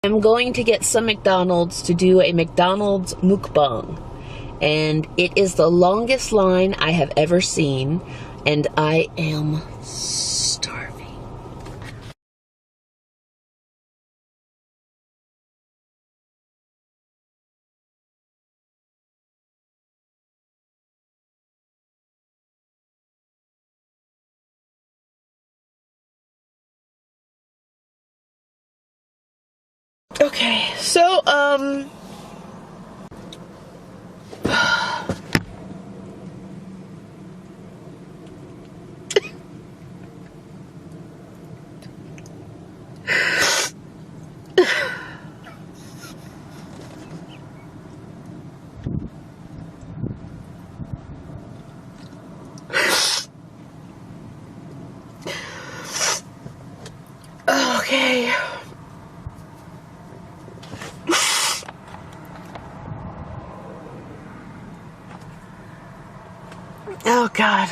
I'm going to get some McDonald's to do a McDonald's mukbang. And it is the longest line I have ever seen. And I am starving. Okay, so, okay. Oh, God.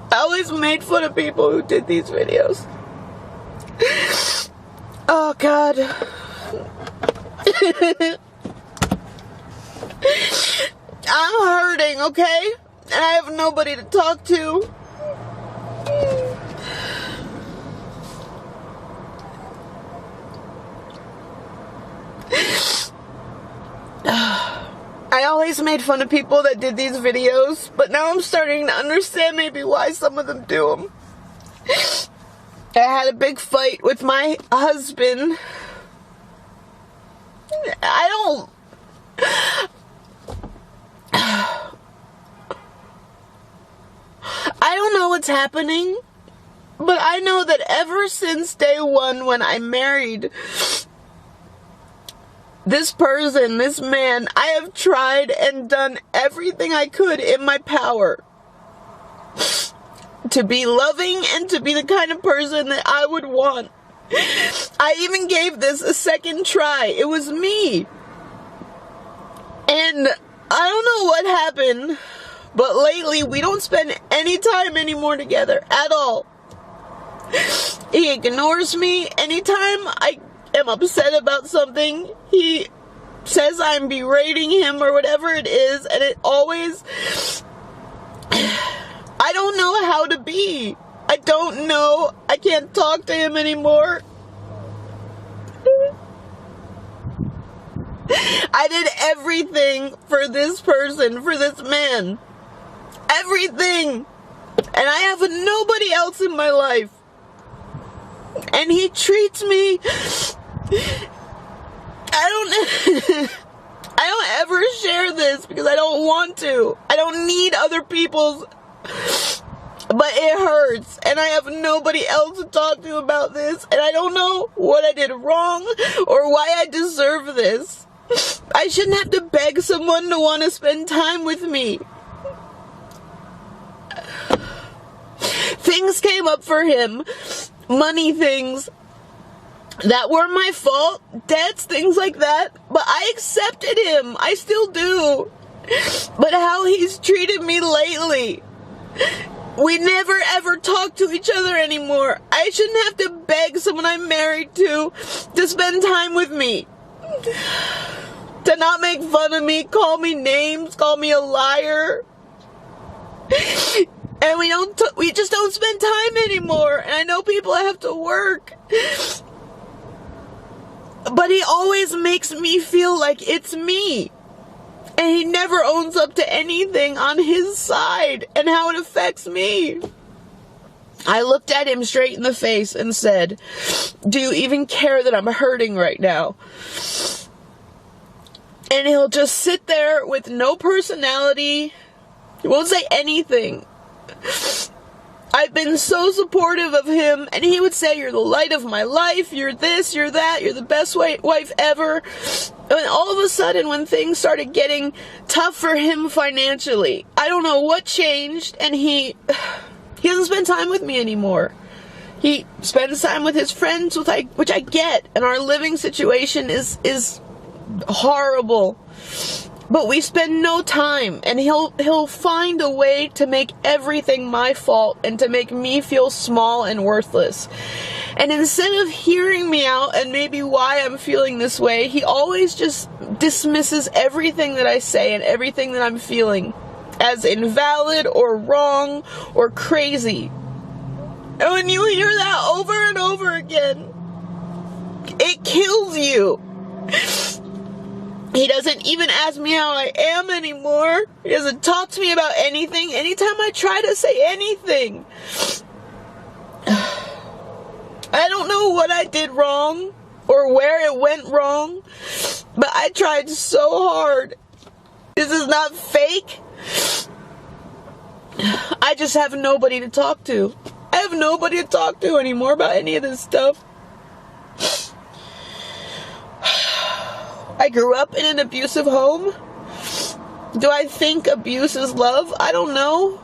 I always made fun of people who did these videos. Oh, God. I'm hurting, okay? And I have nobody to talk to. I always made fun of people that did these videos, but now I'm starting to understand maybe why some of them do them. I had a big fight with my husband. I don't know what's happening, but I know that ever since day one when I married this person, this man, I have tried and done everything I could in my power to be loving and to be the kind of person that I would want. I even gave this a second try. It was me. And I don't know what happened, but lately we don't spend any time anymore together at all. He ignores me. Anytime I am upset about something, he says I'm berating him or whatever it is, and it always... I don't know how to be. I don't know. I can't talk to him anymore. I did everything for this person, for this man. Everything. And I have nobody else in my life. And he treats me... I don't ever share this because I don't want to. I don't need other people's... But it hurts, and I have nobody else to talk to about this, and I don't know what I did wrong or why I deserve this. I shouldn't have to beg someone to want to spend time with me. Things came up for him, money things that were my fault, debts, things like that, but I accepted him. I still do. But how he's treated me lately... We never ever talk to each other anymore. I shouldn't have to beg someone I'm married to spend time with me. To not make fun of me, call me names, call me a liar. And we just don't spend time anymore. And I know people have to work. But he always makes me feel like it's me. And he never owns up to anything on his side and how it affects me. I looked at him straight in the face and said, "Do you even care that I'm hurting right now?" And he'll just sit there with no personality. He won't say anything. I've been so supportive of him, and he would say, "You're the light of my life, you're this, you're that, you're the best wife ever." And all of a sudden, when things started getting tough for him financially, I don't know what changed, and he doesn't spend time with me anymore. He spends time with his friends, which I get, and our living situation is horrible. But we spend no time, and he'll find a way to make everything my fault and to make me feel small and worthless. And instead of hearing me out and maybe why I'm feeling this way, he always just dismisses everything that I say and everything that I'm feeling as invalid or wrong or crazy. And when you hear that over and over again, it kills you. He doesn't even ask me how I am anymore. He doesn't talk to me about anything. Anytime I try to say anything, I don't know what I did wrong or where it went wrong, but I tried so hard. This is not fake. I just have nobody to talk to. I have nobody to talk to anymore about any of this stuff. I grew up in an abusive home. Do I think abuse is love? I don't know.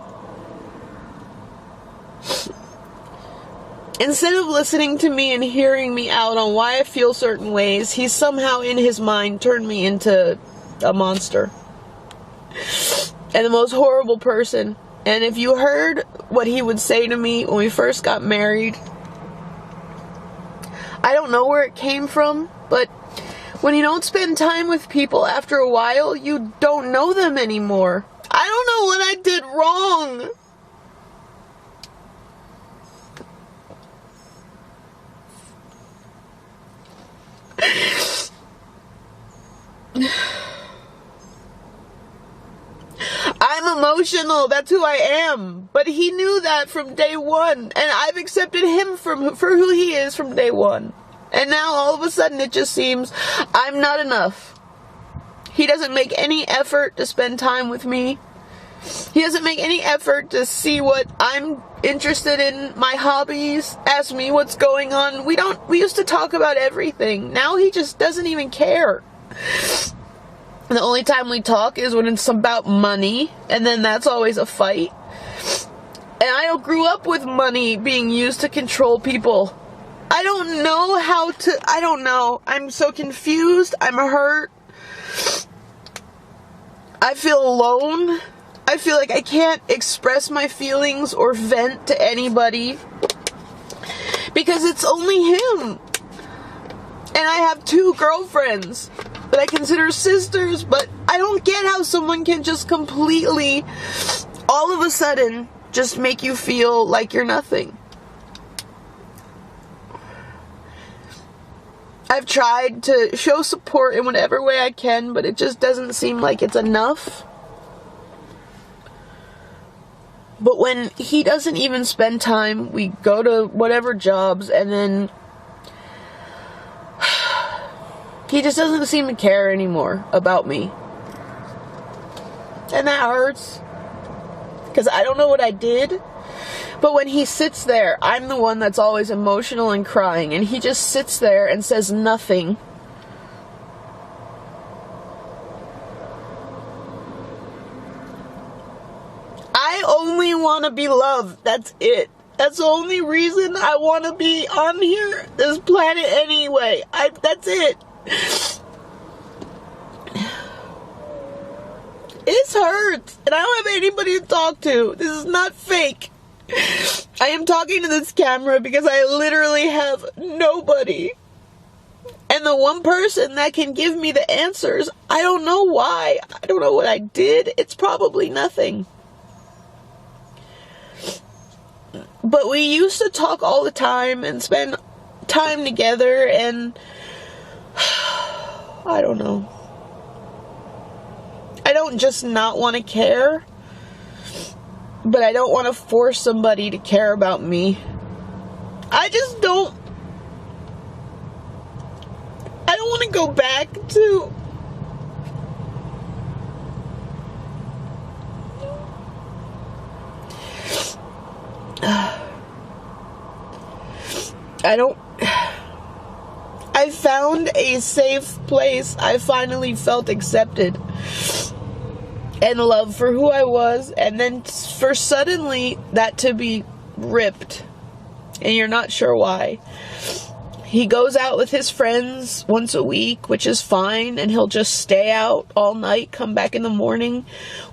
Instead of listening to me and hearing me out on why I feel certain ways, he somehow in his mind turned me into a monster. And the most horrible person. And if you heard what he would say to me when we first got married, I don't know where it came from, but when you don't spend time with people after a while, you don't know them anymore. I don't know what I did wrong. I'm emotional, that's who I am. But he knew that from day one, and I've accepted him for who he is from day one. And now all of a sudden it just seems I'm not enough. He doesn't make any effort to spend time with me. He doesn't make any effort to see what I'm interested in, my hobbies, ask me what's going on. We used to talk about everything. Now he just doesn't even care. The only time we talk is when it's about money, and then that's always a fight. And I grew up with money being used to control people. I don't know. I'm so confused. I'm hurt. I feel alone. I feel like I can't express my feelings or vent to anybody because it's only him. And I have 2 girlfriends that I consider sisters, but I don't get how someone can just completely, all of a sudden, just make you feel like you're nothing. I've tried to show support in whatever way I can, but it just doesn't seem like it's enough. But when he doesn't even spend time, we go to whatever jobs, and then he just doesn't seem to care anymore about me. And that hurts, because I don't know what I did. But when he sits there, I'm the one that's always emotional and crying, and he just sits there and says nothing. I only want to be loved. That's it. That's the only reason I want to be on here, this planet anyway. That's it. This hurts, and I don't have anybody to talk to. This is not fake. I am talking to this camera because I literally have nobody. And the one person that can give me the answers, I don't know why. I don't know what I did. It's probably nothing. But we used to talk all the time and spend time together, and I don't know. I don't just not want to care, but I don't want to force somebody to care about me. I don't want to go back to I found a safe place. I finally felt accepted and loved for who I was, and then for suddenly that to be ripped, and you're not sure why. He goes out with his friends once a week, which is fine, and he'll just stay out all night, come back in the morning.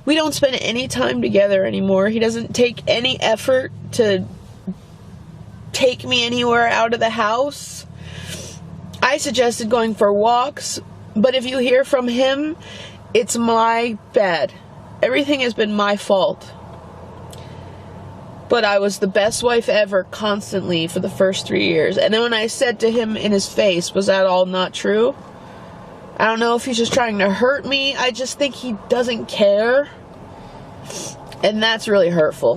We don't spend any time together anymore. He doesn't take any effort to take me anywhere out of the house. I suggested going for walks, but if you hear from him, it's my bad. Everything has been my fault. But I was the best wife ever, constantly, for the first 3 years. And then when I said to him in his face, was that all not true? I don't know if he's just trying to hurt me. I just think he doesn't care. And that's really hurtful.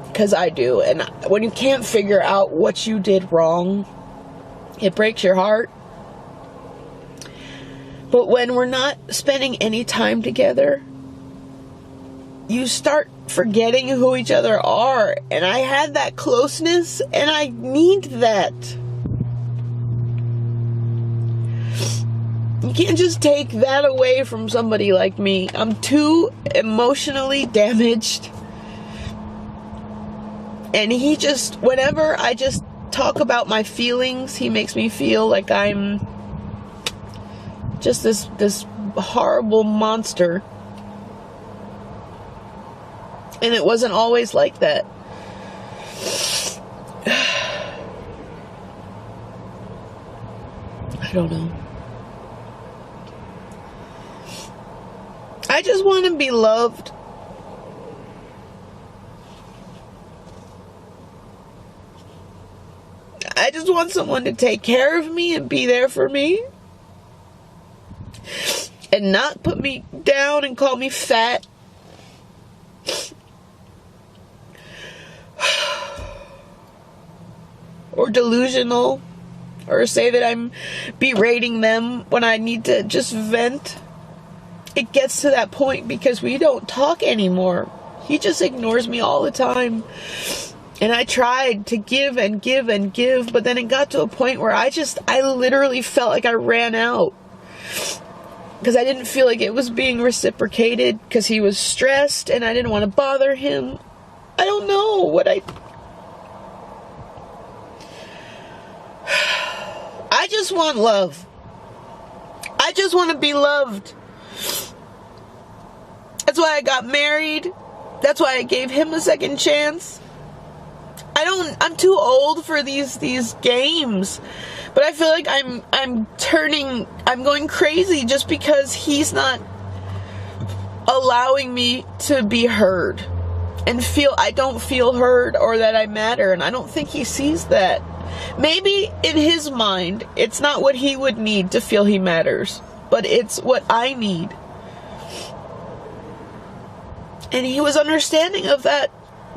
Because I do. And when you can't figure out what you did wrong, it breaks your heart. But when we're not spending any time together, you start forgetting who each other are. And I had that closeness, and I need that. You can't just take that away from somebody like me. I'm too emotionally damaged. And he just, whenever I just talk about my feelings, he makes me feel like I'm just this horrible monster. And it wasn't always like that. I don't know. I just want to be loved. I just want someone to take care of me and be there for me. And not put me down and call me fat. Or delusional, or say that I'm berating them when I need to just vent. It gets to that point because we don't talk anymore. He just ignores me all the time. And I tried to give and give and give, but then it got to a point where I literally felt like I ran out. Because I didn't feel like it was being reciprocated, because he was stressed and I didn't want to bother him. I don't know what I just want love. I just want to be loved. That's why I got married. That's why I gave him a second chance. I'm too old for these games. But I feel like I'm going crazy just because he's not allowing me to be heard and I don't feel heard or that I matter, and I don't think he sees that. Maybe in his mind, it's not what he would need to feel he matters, but it's what I need. And he was understanding of that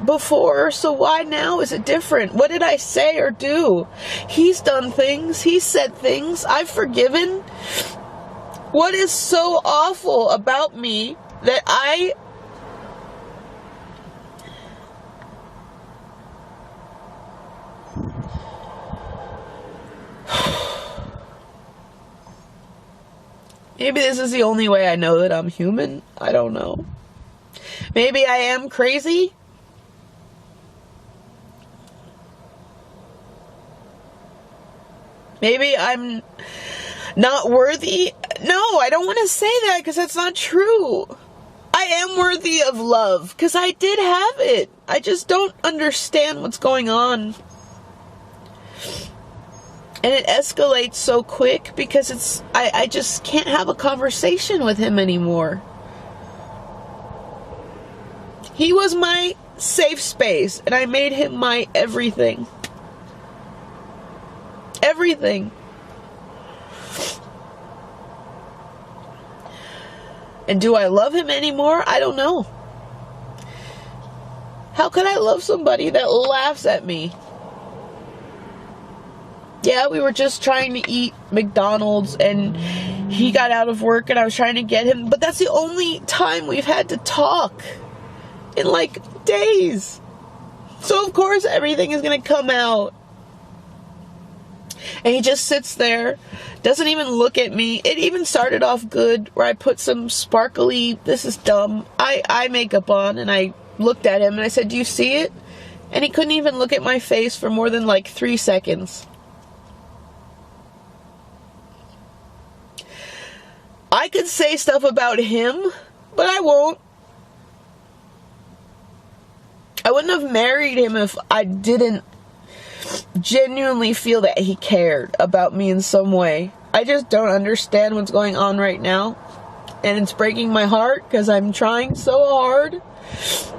before, so why now is it different? What did I say or do? He's done things, he's said things, I've forgiven. What is so awful about me that maybe this is the only way I know that I'm human. I don't know. Maybe I am crazy. Maybe I'm not worthy. No, I don't want to say that because that's not true. I am worthy of love because I did have it. I just don't understand what's going on. And it escalates so quick because I just can't have a conversation with him anymore. He was my safe space, and I made him my everything. Everything. And do I love him anymore? I don't know. How could I love somebody that laughs at me? Yeah, we were just trying to eat McDonald's and he got out of work and I was trying to get him, but that's the only time we've had to talk in like days. So of course everything is going to come out. And he just sits there, doesn't even look at me. It even started off good where I put some sparkly, this is dumb, eye makeup on, and I looked at him and I said, "Do you see it?" And he couldn't even look at my face for more than like 3 seconds. I could say stuff about him, but I won't. I wouldn't have married him if I didn't genuinely feel that he cared about me in some way. I just don't understand what's going on right now. And it's breaking my heart because I'm trying so hard.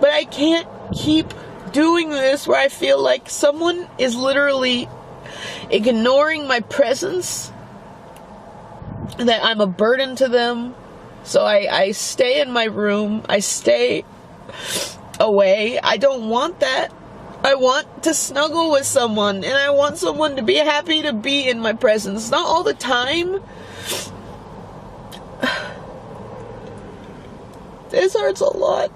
But I can't keep doing this where I feel like someone is literally ignoring my presence. That I'm a burden to them. So I stay in my room. I stay away. I don't want that. I want to snuggle with someone, and I want someone to be happy to be in my presence. Not all the time. This hurts a lot.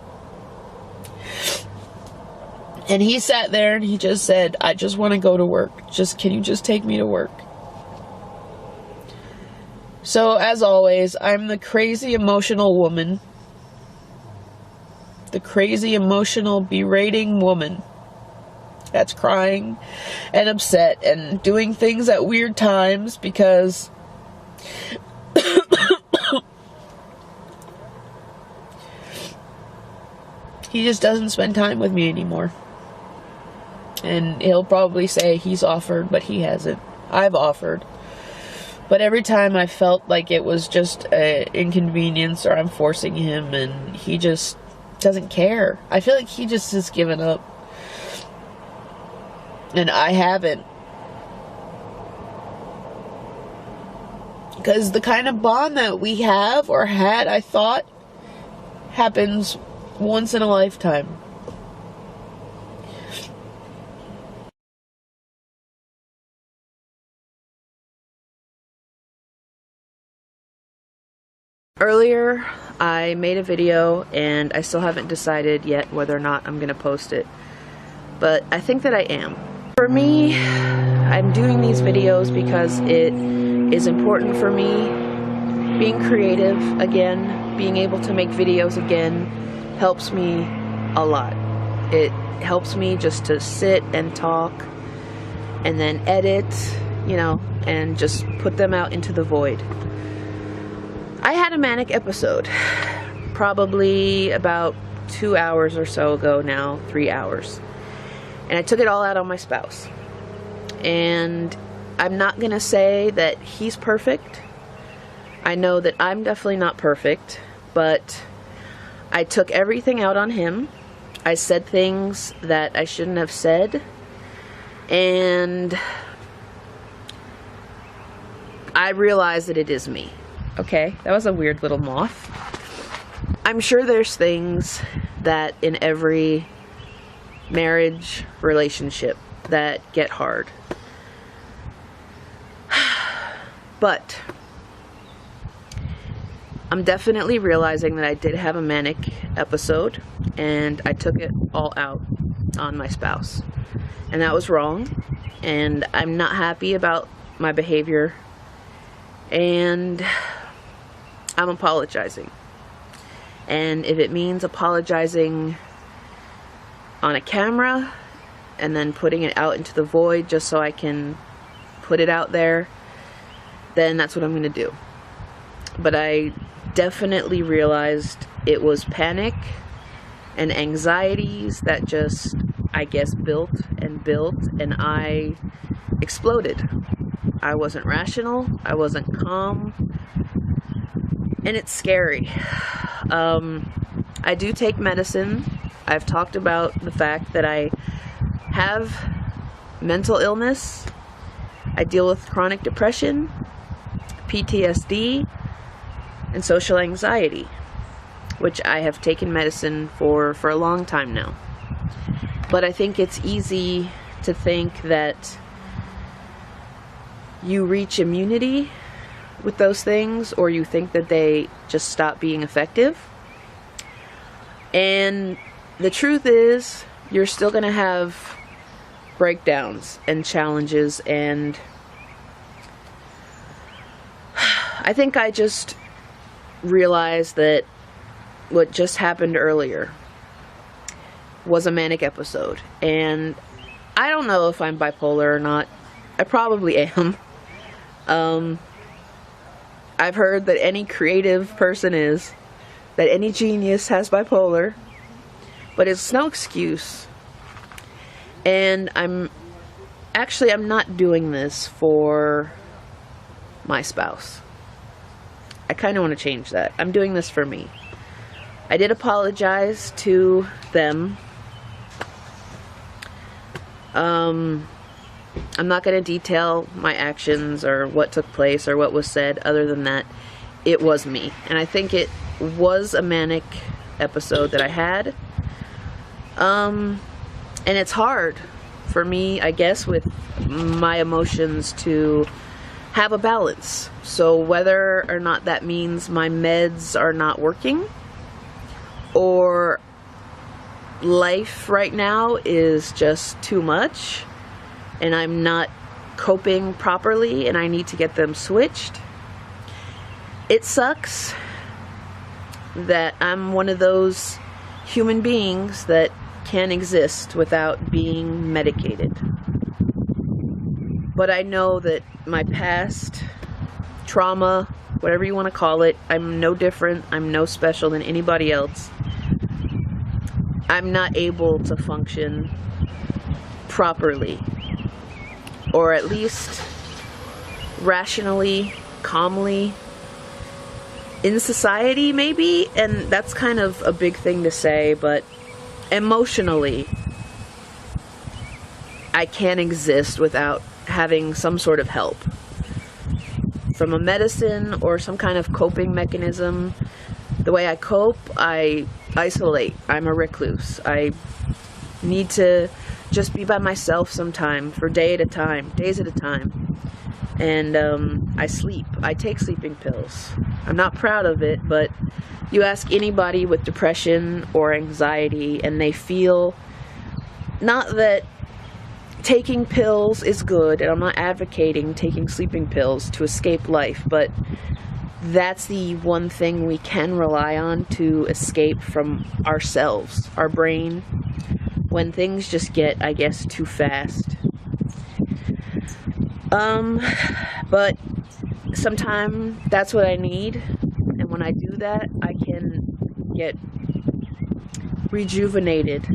And he sat there and he just said, I just want to go to work. Can you just take me to work? So, as always, I'm the crazy emotional woman. The crazy emotional berating woman. That's crying and upset and doing things at weird times because he just doesn't spend time with me anymore. And he'll probably say he's offered, but he hasn't. I've offered. But every time I felt like it was just an inconvenience or I'm forcing him, and he just doesn't care. I feel like he just has given up. And I haven't. Because the kind of bond that we have or had, I thought, happens once in a lifetime. Earlier, I made a video and I still haven't decided yet whether or not I'm going to post it. But I think that I am. For me, I'm doing these videos because it is important for me. Being creative again, being able to make videos again, helps me a lot. It helps me just to sit and talk and then edit, you know, and just put them out into the void. I had a manic episode probably about 2 hours or so ago now, 3 hours. And I took it all out on my spouse. And I'm not gonna say that he's perfect. I know that I'm definitely not perfect, but I took everything out on him. I said things that I shouldn't have said. And I realized that it is me. Okay, that was a weird little moth. I'm sure there's things that in every marriage relationship that get hard. But I'm definitely realizing that I did have a manic episode and I took it all out on my spouse. And that was wrong. And I'm not happy about my behavior. And I'm apologizing. And if it means apologizing on a camera and then putting it out into the void just so I can put it out there, then that's what I'm going to do. But I definitely realized it was panic and anxieties that just, I guess, built and I exploded. I wasn't rational. I wasn't calm. And it's scary. I do take medicine. I've talked about the fact that I have mental illness. I deal with chronic depression, PTSD, and social anxiety, which I have taken medicine for a long time now. But I think it's easy to think that you reach immunity with those things, or you think that they just stop being effective. And the truth is, you're still going to have breakdowns and challenges, and I think I just realized that what just happened earlier was a manic episode. And I don't know if I'm bipolar or not. I probably am. I've heard that any creative person is, that any genius has bipolar, but it's no excuse. And I'm not doing this for my spouse. I kind of want to change that. I'm doing this for me. I did apologize to them. I'm not going to detail my actions or what took place or what was said. Other than that, it was me. And I think it was a manic episode that I had. And it's hard for me, I guess, with my emotions to have a balance. So whether or not that means my meds are not working, or life right now is just too much and I'm not coping properly and I need to get them switched. It sucks that I'm one of those human beings that can't exist without being medicated. But I know that my past trauma, whatever you want to call it, I'm no different, I'm no special than anybody else. I'm not able to function properly, or at least rationally, calmly, in society maybe, and that's kind of a big thing to say, but emotionally, I can't exist without having some sort of help. From a medicine or some kind of coping mechanism. The way I cope, I isolate. I'm a recluse. I need to just be by myself sometime for days at a time. And I sleep. I take sleeping pills. I'm not proud of it, but you ask anybody with depression or anxiety and they feel, not that taking pills is good, and I'm not advocating taking sleeping pills to escape life, but that's the one thing we can rely on to escape from ourselves, our brain, when things just get, I guess, too fast. But sometimes that's what I need, and when I do that, I can get rejuvenated.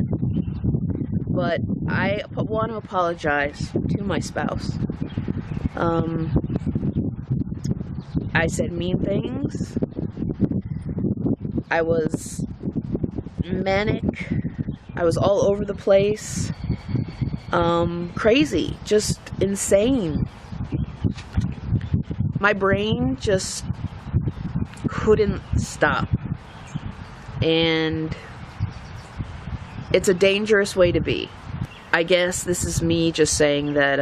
But I want to apologize to my spouse. I said mean things. I was manic. I was all over the place. Crazy. Just insane. My brain just couldn't stop. And it's a dangerous way to be. I guess this is me just saying that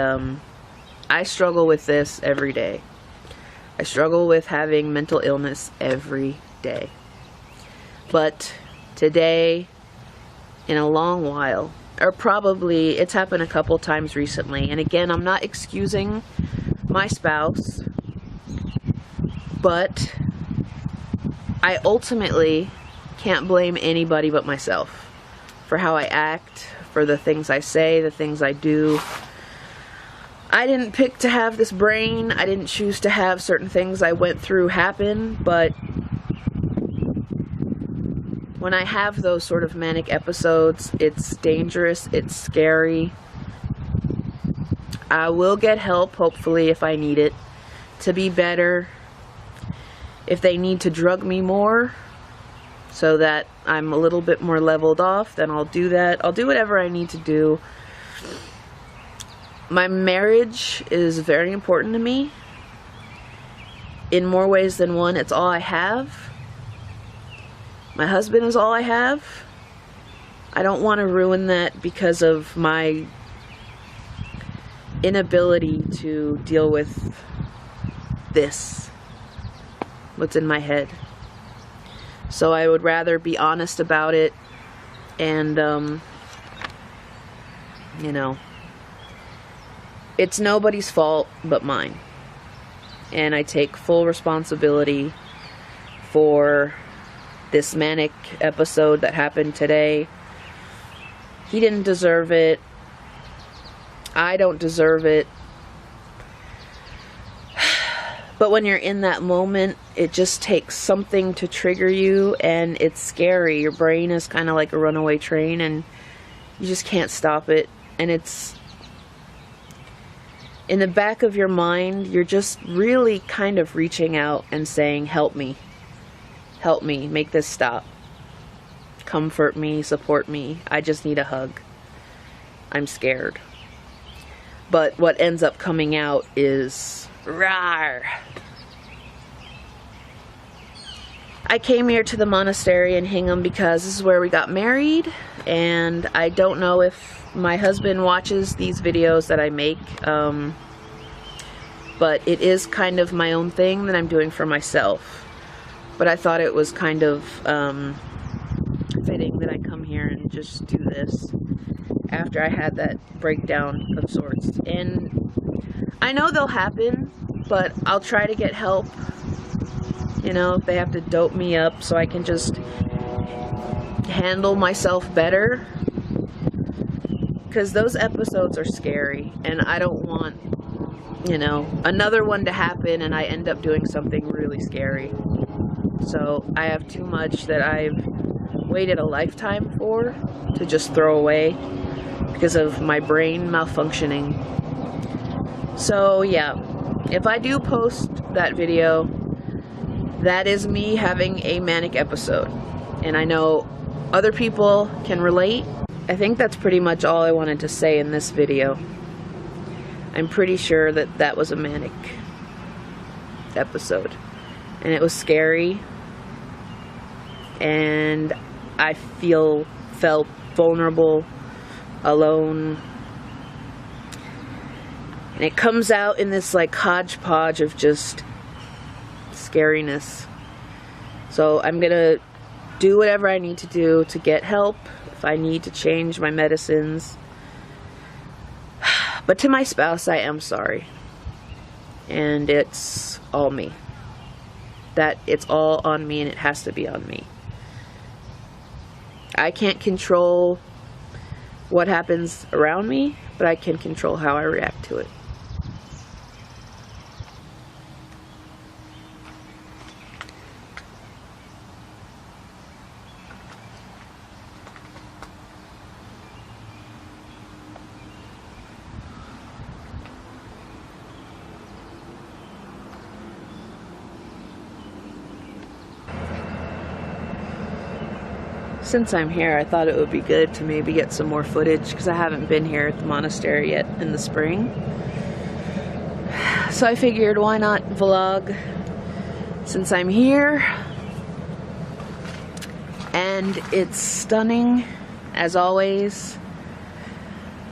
I struggle with this every day. I struggle with having mental illness every day. But today, in a long while, or probably it's happened a couple times recently, and again, I'm not excusing my spouse, but I ultimately can't blame anybody but myself for how I act, for the things I say, the things I do. I didn't pick to have this brain. I didn't choose to have certain things I went through happen, but when I have those sort of manic episodes, it's dangerous, it's scary. I will get help, hopefully, if I need it, to be better. If they need to drug me more so that I'm a little bit more leveled off, then I'll do that. I'll do whatever I need to do. My marriage is very important to me. In more ways than one, it's all I have. My husband is all I have. I don't want to ruin that because of my inability to deal with this, what's in my head. So I would rather be honest about it and, you know, it's nobody's fault but mine. And I take full responsibility for this manic episode that happened today. He didn't deserve it. I don't deserve it. But when you're in that moment, it just takes something to trigger you, and it's scary. Your brain is kind of like a runaway train, and you just can't stop it. And it's in the back of your mind, you're just really kind of reaching out and saying, help me, make this stop. Comfort me, support me. I just need a hug. I'm scared. But what ends up coming out is, rawr. I came here to the monastery in Hingham because this is where we got married, and I don't know if my husband watches these videos that I make, but it is kind of my own thing that I'm doing for myself. But I thought it was kind of fitting that I come here and just do this after I had that breakdown of sorts. And I know they'll happen, but I'll try to get help. You know, if they have to dope me up so I can just handle myself better. Because those episodes are scary, and I don't want, you know, another one to happen and I end up doing something really scary. So I have too much that I've waited a lifetime for to just throw away because of my brain malfunctioning. So yeah, if I do post that video, that is me having a manic episode. And I know other people can relate. I think that's pretty much all I wanted to say in this video. I'm pretty sure that that was a manic episode. And it was scary. And I felt vulnerable, alone. And it comes out in this like hodgepodge of just scariness. So I'm gonna do whatever I need to do to get help. If I need to change my medicines. But to my spouse, I am sorry. And it's all me. That it's all on me, and it has to be on me. I can't control what happens around me, but I can control how I react to it. Since I'm here, I thought it would be good to maybe get some more footage because I haven't been here at the monastery yet in the spring. So I figured, why not vlog since I'm here? And it's stunning, as always.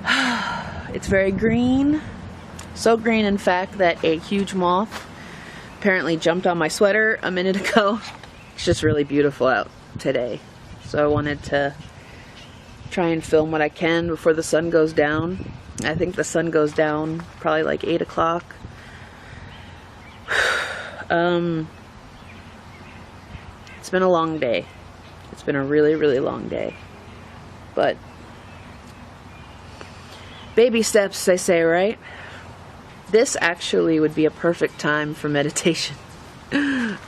It's very green. So green, in fact, that a huge moth apparently jumped on my sweater a minute ago. It's just really beautiful out today. So I wanted to try and film what I can before the sun goes down. I think the sun goes down probably like 8 o'clock. It's been a long day. It's been a really, really long day. But baby steps, they say, right? This actually would be a perfect time for meditation.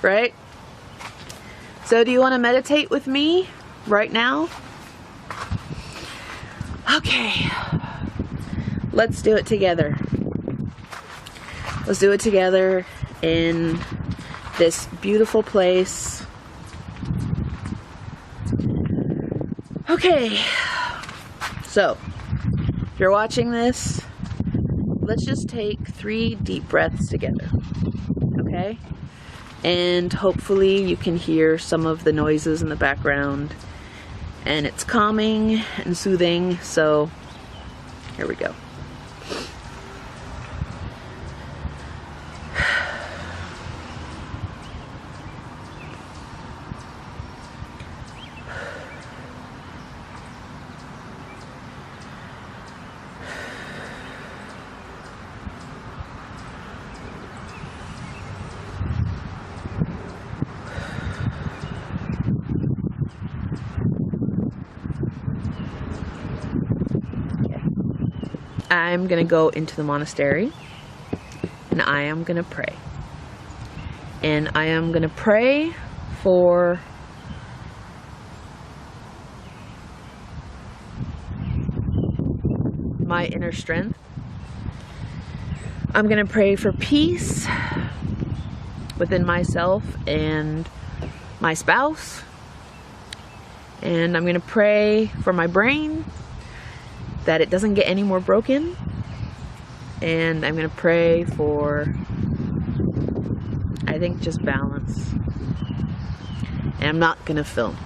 Right? So do you want to meditate with me right now? Okay. Let's do it together. Let's do it together in this beautiful place. Okay. So, if you're watching this, let's just take 3 deep breaths together. Okay? And hopefully you can hear some of the noises in the background. And it's calming and soothing, so here we go. I'm gonna go into the monastery and I am gonna pray. And I am going to pray for my inner strength. I'm going to pray for peace within myself and my spouse. And I'm going to pray for my brain, that it doesn't get any more broken. And I'm going to pray for, I think, just balance. And I'm not going to film.